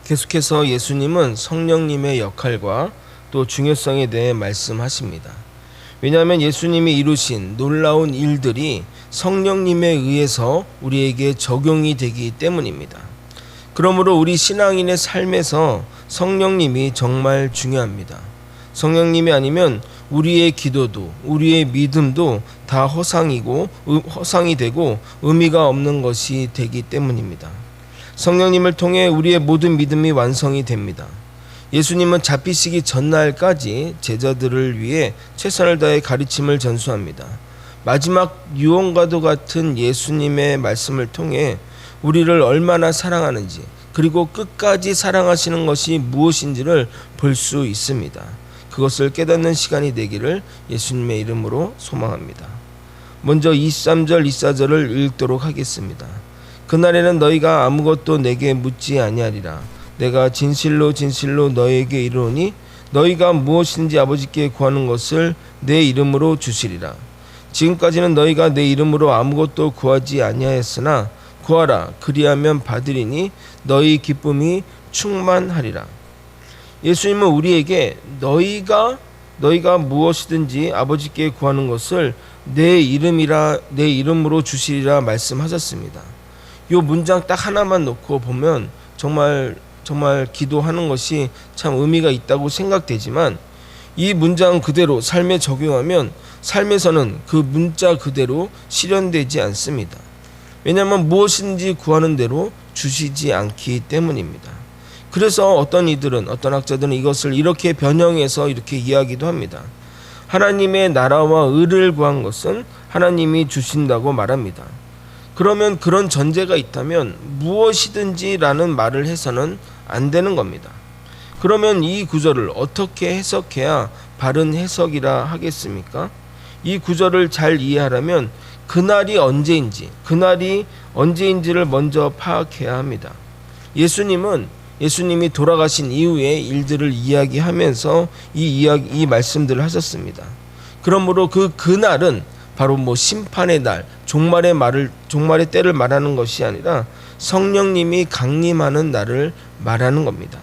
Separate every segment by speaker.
Speaker 1: 계속해서 예수님은 성령님의 역할과 또 중요성에 대해 말씀하십니다. 왜냐하면 예수님이 이루신 놀라운 일들이 성령님에 의해서 우리에게 적용이 되기 때문입니다. 그러므로 우리 신앙인의 삶에서 성령님이 정말 중요합니다. 성령님이 아니면 우리의 기도도 우리의 믿음도 다 허상이 되고 의미가 없는 것이 되기 때문입니다. 성령님을 통해 우리의 모든 믿음이 완성이 됩니다. 예수님은 잡히시기 전날까지 제자들을 위해 최선을 다해 가르침을 전수합니다. 마지막 유언과도 같은 예수님의 말씀을 통해 우리를 얼마나 사랑하는지, 그리고 끝까지 사랑하시는 것이 무엇인지를 볼 수 있습니다. 그것을 깨닫는 시간이 되기를 예수님의 이름으로 소망합니다. 먼저 23절 24절을 읽도록 하겠습니다. 그날에는 너희가 아무것도 내게 묻지 아니하리라. 내가 진실로 진실로 너희에게 이르노니 너희가 무엇인지 아버지께 구하는 것을 내 이름으로 주시리라. 지금까지는 너희가 내 이름으로 아무것도 구하지 아니하였으나 구하라, 그리하면 받으리니 너희 기쁨이 충만하리라. 예수님은 우리에게 너희가 무엇이든지 아버지께 구하는 것을 내 이름으로 주시리라 말씀하셨습니다. 이 문장 딱 하나만 놓고 보면 정말 기도하는 것이 참 의미가 있다고 생각되지만, 이 문장 그대로 삶에 적용하면 삶에서는 그 문자 그대로 실현되지 않습니다. 왜냐하면 무엇인지 구하는 대로 주시지 않기 때문입니다. 그래서 어떤 학자들은 이것을 이렇게 변형해서 이렇게 이야기도 합니다. 하나님의 나라와 의를 구한 것은 하나님이 주신다고 말합니다. 그러면 그런 전제가 있다면 무엇이든지라는 말을 해서는 안 되는 겁니다. 그러면 이 구절을 어떻게 해석해야 바른 해석이라 하겠습니까? 이 구절을 잘 이해하려면 그날이 언제인지를 먼저 파악해야 합니다. 예수님이 돌아가신 이후의 일들을 이야기하면서 이 말씀들을 하셨습니다. 그러므로 그날은 바로 심판의 날, 종말의 때를 말하는 것이 아니라 성령님이 강림하는 날을 말하는 겁니다.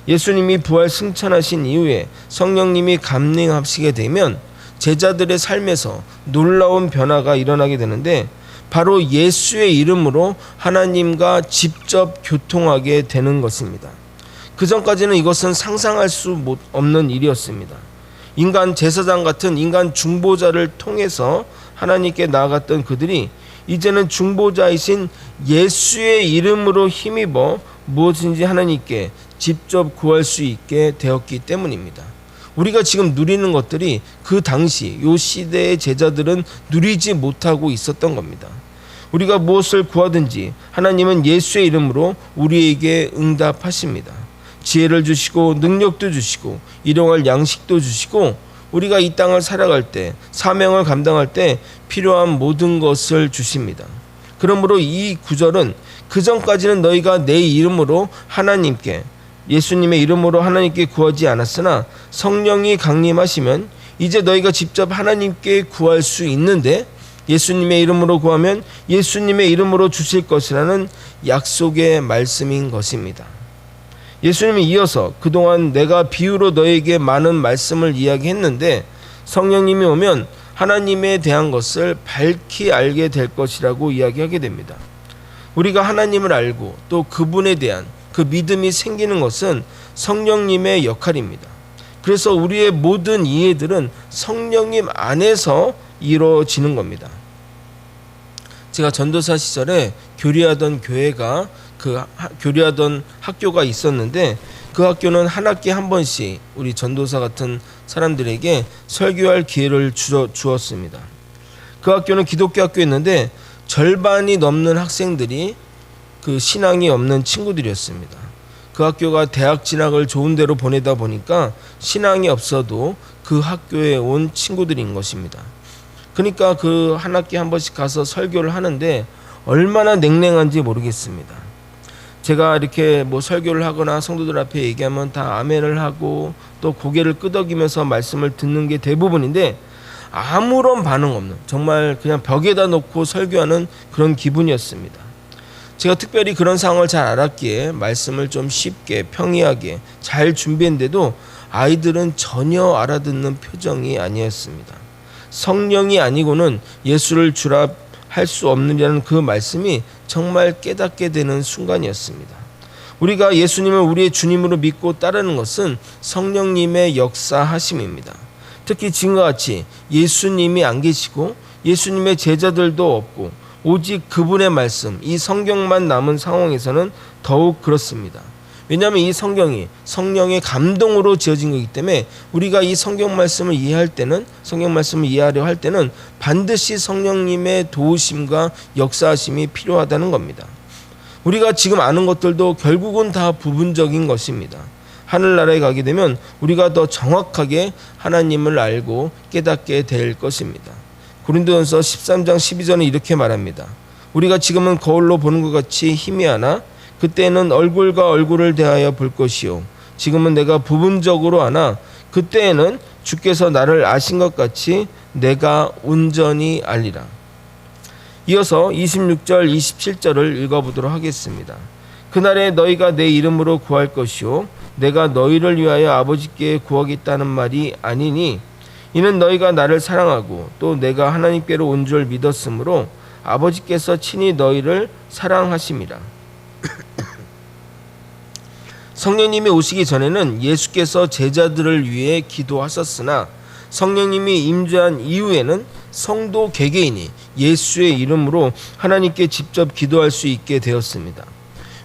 Speaker 1: 예수님이 부활 승천하신 이후에 성령님이 감림하시게 되면 제자들의 삶에서 놀라운 변화가 일어나게 되는데, 바로 예수의 이름으로 하나님과 직접 교통하게 되는 것입니다. 그 전까지는 이것은 상상할 수 없는 일이었습니다. 인간 제사장 같은 인간 중보자를 통해서 하나님께 나아갔던 그들이 이제는 중보자이신 예수의 이름으로 힘입어 무엇인지 하나님께 직접 구할 수 있게 되었기 때문입니다. 우리가 지금 누리는 것들이 그 당시 이 시대의 제자들은 누리지 못하고 있었던 겁니다. 우리가 무엇을 구하든지 하나님은 예수의 이름으로 우리에게 응답하십니다. 지혜를 주시고 능력도 주시고 일용할 양식도 주시고, 우리가 이 땅을 살아갈 때, 사명을 감당할 때 필요한 모든 것을 주십니다. 그러므로 이 구절은 그전까지는 너희가 내 이름으로 예수님의 이름으로 하나님께 구하지 않았으나 성령이 강림하시면 이제 너희가 직접 하나님께 구할 수 있는데, 예수님의 이름으로 구하면 예수님의 이름으로 주실 것이라는 약속의 말씀인 것입니다. 예수님이 이어서 그동안 내가 비유로 너에게 많은 말씀을 이야기했는데 성령님이 오면 하나님에 대한 것을 밝히 알게 될 것이라고 이야기하게 됩니다. 우리가 하나님을 알고 또 그분에 대한 그 믿음이 생기는 것은 성령님의 역할입니다. 그래서 우리의 모든 이해들은 성령님 안에서 이루어지는 겁니다. 제가 전도사 시절에 교리하던 학교가 있었는데, 그 학교는 한 학기에 한 번씩 우리 전도사 같은 사람들에게 설교할 기회를 주었습니다. 그 학교는 기독교 학교였는데 절반이 넘는 학생들이 그 신앙이 없는 친구들이었습니다. 그 학교가 대학 진학을 좋은 데로 보내다 보니까 신앙이 없어도 그 학교에 온 친구들인 것입니다. 그러니까 그 한 학기에 한 번씩 가서 설교를 하는데 얼마나 냉랭한지 모르겠습니다. 제가 이렇게 설교를 하거나 성도들 앞에 얘기하면 다 아멘을 하고 또 고개를 끄덕이면서 말씀을 듣는 게 대부분인데, 아무런 반응 없는, 정말 그냥 벽에다 놓고 설교하는 그런 기분이었습니다. 제가 특별히 그런 상황을 잘 알았기에 말씀을 좀 쉽게 평이하게 잘 준비했는데도 아이들은 전혀 알아듣는 표정이 아니었습니다. 성령이 아니고는 예수를 주라 할 수 없느냐는 그 말씀이 정말 깨닫게 되는 순간이었습니다. 우리가 예수님을 우리의 주님으로 믿고 따르는 것은 성령님의 역사하심입니다. 특히 지금과 같이 예수님이 안 계시고 예수님의 제자들도 없고 오직 그분의 말씀, 이 성경만 남은 상황에서는 더욱 그렇습니다. 왜냐하면 이 성경이 성령의 감동으로 지어진 거기 때문에 우리가 이 성경 말씀을 이해할 때는, 성경 말씀을 이해하려 할 때는 반드시 성령님의 도우심과 역사하심이 필요하다는 겁니다. 우리가 지금 아는 것들도 결국은 다 부분적인 것입니다. 하늘나라에 가게 되면 우리가 더 정확하게 하나님을 알고 깨닫게 될 것입니다. 고린도전서 13장 12절은 이렇게 말합니다. 우리가 지금은 거울로 보는 것 같이 희미하나 그때는 얼굴과 얼굴을 대하여 볼 것이요 지금은 내가 부분적으로 아나 그때에는 주께서 나를 아신 것 같이 내가 온전히 알리라. 이어서 26절 27절을 읽어보도록 하겠습니다. 그날에 너희가 내 이름으로 구할 것이요 내가 너희를 위하여 아버지께 구하겠다는 말이 아니니 이는 너희가 나를 사랑하고 또 내가 하나님께로 온 줄 믿었으므로 아버지께서 친히 너희를 사랑하심이라. 성령님이 오시기 전에는 예수께서 제자들을 위해 기도하셨으나 성령님이 임재한 이후에는 성도 개개인이 예수의 이름으로 하나님께 직접 기도할 수 있게 되었습니다.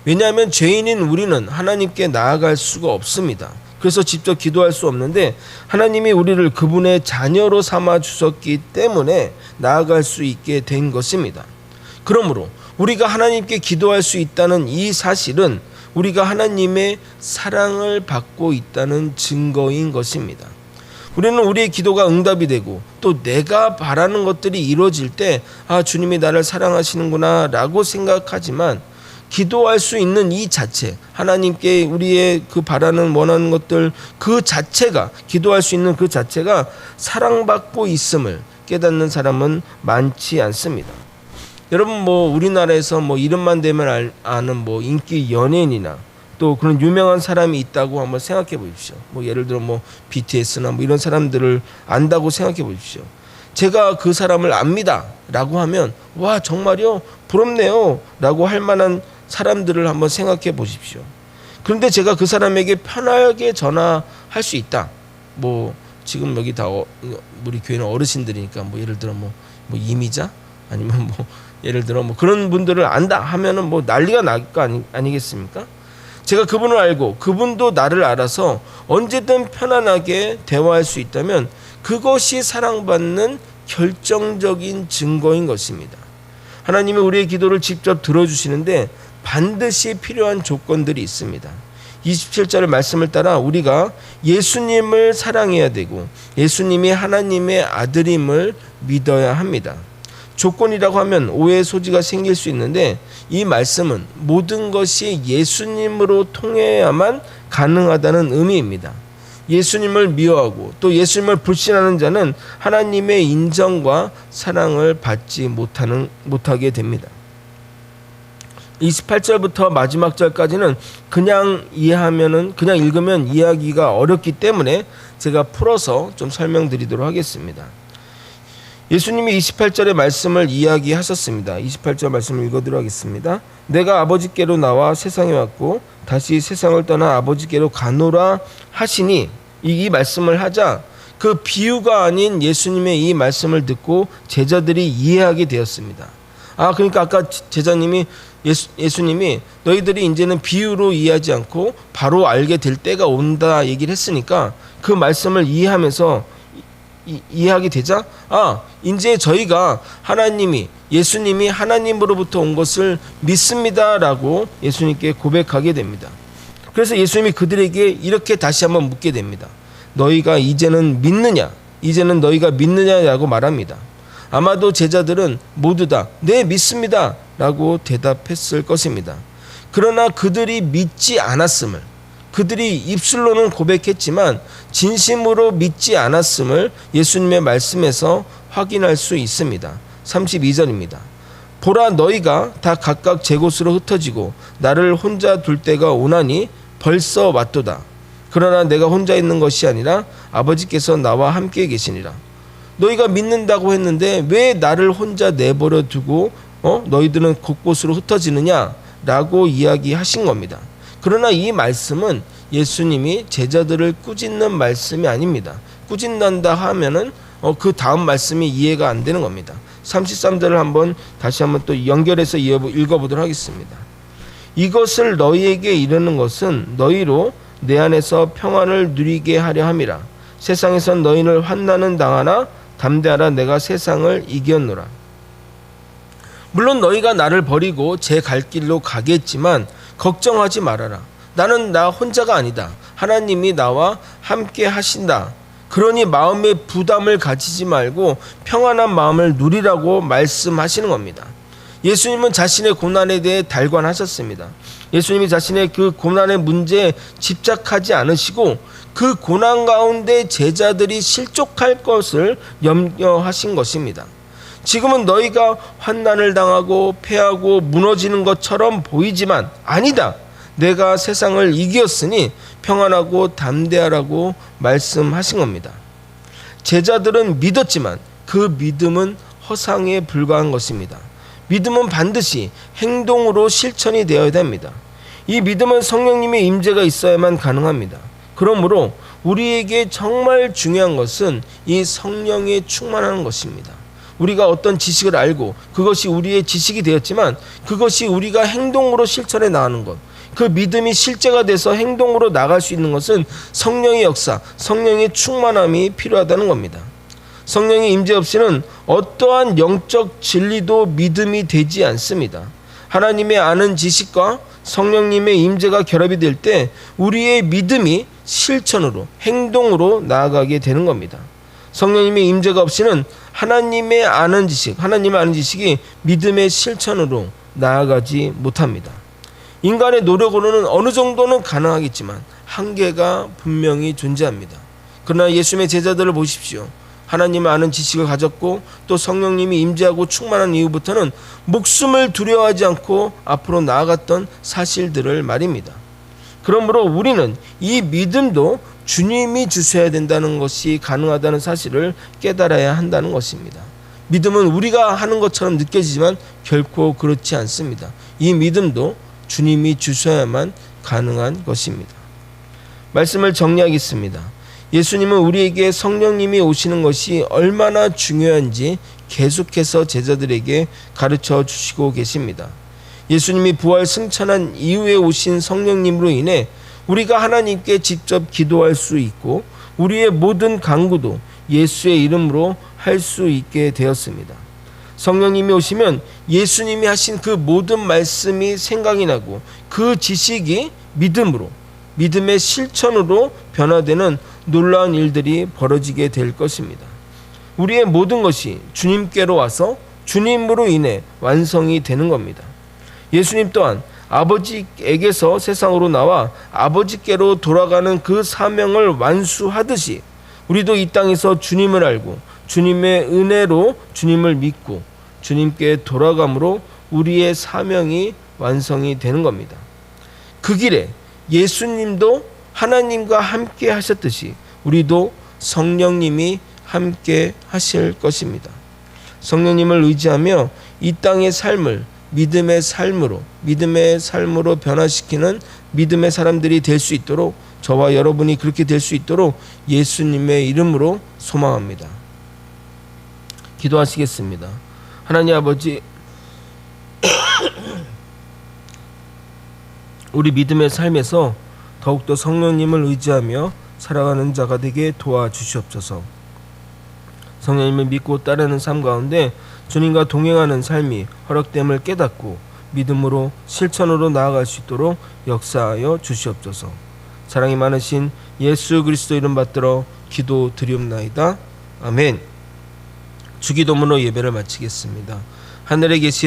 Speaker 1: 왜냐하면 죄인인 우리는 하나님께 나아갈 수가 없습니다. 그래서 직접 기도할 수 없는데 하나님이 우리를 그분의 자녀로 삼아 주셨기 때문에 나아갈 수 있게 된 것입니다. 그러므로 우리가 하나님께 기도할 수 있다는 이 사실은 우리가 하나님의 사랑을 받고 있다는 증거인 것입니다. 우리는 우리의 기도가 응답이 되고 또 내가 바라는 것들이 이루어질 때 주님이 나를 사랑하시는구나 라고 생각하지만 기도할 수 있는 이 자체, 하나님께 우리의 그 바라는 원하는 것들 그 자체가, 기도할 수 있는 그 자체가 사랑받고 있음을 깨닫는 사람은 많지 않습니다. 여러분 우리나라에서 이름만 대면 아는 인기 연예인이나 또 그런 유명한 사람이 있다고 한번 생각해 보십시오. 예를 들어 BTS나 이런 사람들을 안다고 생각해 보십시오. 제가 그 사람을 압니다 라고 하면 와 정말요? 부럽네요 라고 할 만한 사람들을 한번 생각해 보십시오. 그런데 제가 그 사람에게 편하게 전화할 수 있다. 지금 여기 다 우리 교회는 어르신들이니까 예를 들어 이미자 아니면 예를 들어 그런 분들을 안다 하면은 난리가 날 거 아니겠습니까? 제가 그분을 알고 그분도 나를 알아서 언제든 편안하게 대화할 수 있다면 그것이 사랑받는 결정적인 증거인 것입니다. 하나님이 우리의 기도를 직접 들어주시는데 반드시 필요한 조건들이 있습니다. 27절의 말씀을 따라 우리가 예수님을 사랑해야 되고 예수님이 하나님의 아들임을 믿어야 합니다. 조건이라고 하면 오해의 소지가 생길 수 있는데 이 말씀은 모든 것이 예수님으로 통해야만 가능하다는 의미입니다. 예수님을 미워하고 또 예수님을 불신하는 자는 하나님의 인정과 사랑을 받지 못하게 됩니다. 28절부터 마지막 절까지는 그냥 읽으면 이해하기가 어렵기 때문에 제가 풀어서 좀 설명드리도록 하겠습니다. 예수님이 28절의 말씀을 이야기하셨습니다. 28절 말씀을 읽어드리도록 하겠습니다. 내가 아버지께로 나와 세상에 왔고 다시 세상을 떠나 아버지께로 가노라 하시니 이 말씀을 하자 그 비유가 아닌 예수님의 이 말씀을 듣고 제자들이 이해하게 되었습니다. 그러니까 아까 예수님이 너희들이 이제는 비유로 이해하지 않고 바로 알게 될 때가 온다 얘기를 했으니까 그 말씀을 이해하면서 이해하게 되자 이제 저희가 예수님이 하나님으로부터 온 것을 믿습니다라고 예수님께 고백하게 됩니다. 그래서 예수님이 그들에게 이렇게 다시 한번 묻게 됩니다. 너희가 이제는 믿느냐? 이제는 너희가 믿느냐라고 말합니다. 아마도 제자들은 모두 다 네 믿습니다 라고 대답했을 것입니다. 그러나 그들이 믿지 않았음을, 그들이 입술로는 고백했지만 진심으로 믿지 않았음을 예수님의 말씀에서 확인할 수 있습니다. 32절입니다. 보라, 너희가 다 각각 제 곳으로 흩어지고 나를 혼자 둘 때가 오나니 벌써 왔도다. 그러나 내가 혼자 있는 것이 아니라 아버지께서 나와 함께 계시니라. 너희가 믿는다고 했는데 왜 나를 혼자 내버려 두고 너희들은 곳곳으로 흩어지느냐? 라고 이야기하신 겁니다. 그러나 이 말씀은 예수님이 제자들을 꾸짖는 말씀이 아닙니다. 꾸짖는다 하면은 그 다음 말씀이 이해가 안 되는 겁니다. 33절을 다시 한번 또 연결해서 읽어보도록 하겠습니다. 이것을 너희에게 이르는 것은 너희로 내 안에서 평안을 누리게 하려 함이라. 세상에선 너희를 환난은 당하나 담대하라, 내가 세상을 이겼노라. 물론 너희가 나를 버리고 제 갈 길로 가겠지만 걱정하지 말아라. 나는 나 혼자가 아니다. 하나님이 나와 함께 하신다. 그러니 마음의 부담을 가지지 말고 평안한 마음을 누리라고 말씀하시는 겁니다. 예수님은 자신의 고난에 대해 달관하셨습니다. 예수님이 자신의 그 고난의 문제에 집착하지 않으시고 그 고난 가운데 제자들이 실족할 것을 염려하신 것입니다. 지금은 너희가 환난을 당하고 패하고 무너지는 것처럼 보이지만 아니다. 내가 세상을 이겼으니 평안하고 담대하라고 말씀하신 겁니다. 제자들은 믿었지만 그 믿음은 허상에 불과한 것입니다. 믿음은 반드시 행동으로 실천이 되어야 됩니다. 이 믿음은 성령님의 임재가 있어야만 가능합니다. 그러므로 우리에게 정말 중요한 것은 이 성령에 충만하는 것입니다. 우리가 어떤 지식을 알고 그것이 우리의 지식이 되었지만 그것이 우리가 행동으로 실천해 나가는 것, 그 믿음이 실제가 돼서 행동으로 나갈 수 있는 것은 성령의 역사, 성령의 충만함이 필요하다는 겁니다. 성령의 임재 없이는 어떠한 영적 진리도 믿음이 되지 않습니다. 하나님의 아는 지식과 성령님의 임재가 결합이 될 때 우리의 믿음이 실천으로, 행동으로 나아가게 되는 겁니다. 성령님의 임재가 없이는 하나님의 아는 지식이 믿음의 실천으로 나아가지 못합니다. 인간의 노력으로는 어느 정도는 가능하겠지만 한계가 분명히 존재합니다. 그러나 예수님의 제자들을 보십시오. 하나님을 아는 지식을 가졌고 또 성령님이 임재하고 충만한 이후부터는 목숨을 두려워하지 않고 앞으로 나아갔던 사실들을 말입니다. 그러므로 우리는 이 믿음도 주님이 주셔야 된다는 것이 가능하다는 사실을 깨달아야 한다는 것입니다. 믿음은 우리가 하는 것처럼 느껴지지만 결코 그렇지 않습니다. 이 믿음도 주님이 주셔야만 가능한 것입니다. 말씀을 정리하겠습니다. 예수님은 우리에게 성령님이 오시는 것이 얼마나 중요한지 계속해서 제자들에게 가르쳐 주시고 계십니다. 예수님이 부활 승천한 이후에 오신 성령님으로 인해 우리가 하나님께 직접 기도할 수 있고 우리의 모든 간구도 예수의 이름으로 할 수 있게 되었습니다. 성령님이 오시면 예수님이 하신 그 모든 말씀이 생각이 나고 그 지식이 믿음으로, 믿음의 실천으로 변화되는 놀라운 일들이 벌어지게 될 것입니다. 우리의 모든 것이 주님께로 와서 주님으로 인해 완성이 되는 겁니다. 예수님 또한 아버지에게서 세상으로 나와 아버지께로 돌아가는 그 사명을 완수하듯이 우리도 이 땅에서 주님을 알고 주님의 은혜로 주님을 믿고 주님께 돌아감으로 우리의 사명이 완성이 되는 겁니다. 그 길에 예수님도 하나님과 함께 하셨듯이 우리도 성령님이 함께 하실 것입니다. 성령님을 의지하며 이 땅의 삶을 믿음의 삶으로 변화시키는 믿음의 사람들이 될 수 있도록 저와 여러분이 그렇게 될 수 있도록 예수님의 이름으로 소망합니다. 기도하시겠습니다. 하나님 아버지, 우리 믿음의 삶에서 더욱더 성령님을 의지하며 살아가는 자가 되게 도와주시옵소서. 성령님을 믿고 따르는 삶 가운데 주님과 동행하는 삶이 허락됨을 깨닫고 믿음으로 실천으로 나아갈 수 있도록 역사하여 주시옵소서. 사랑이 많으신 예수 그리스도 이름 받들어 기도드리옵나이다. 아멘. 주기도문으로 예배를 마치겠습니다. 하늘에 계신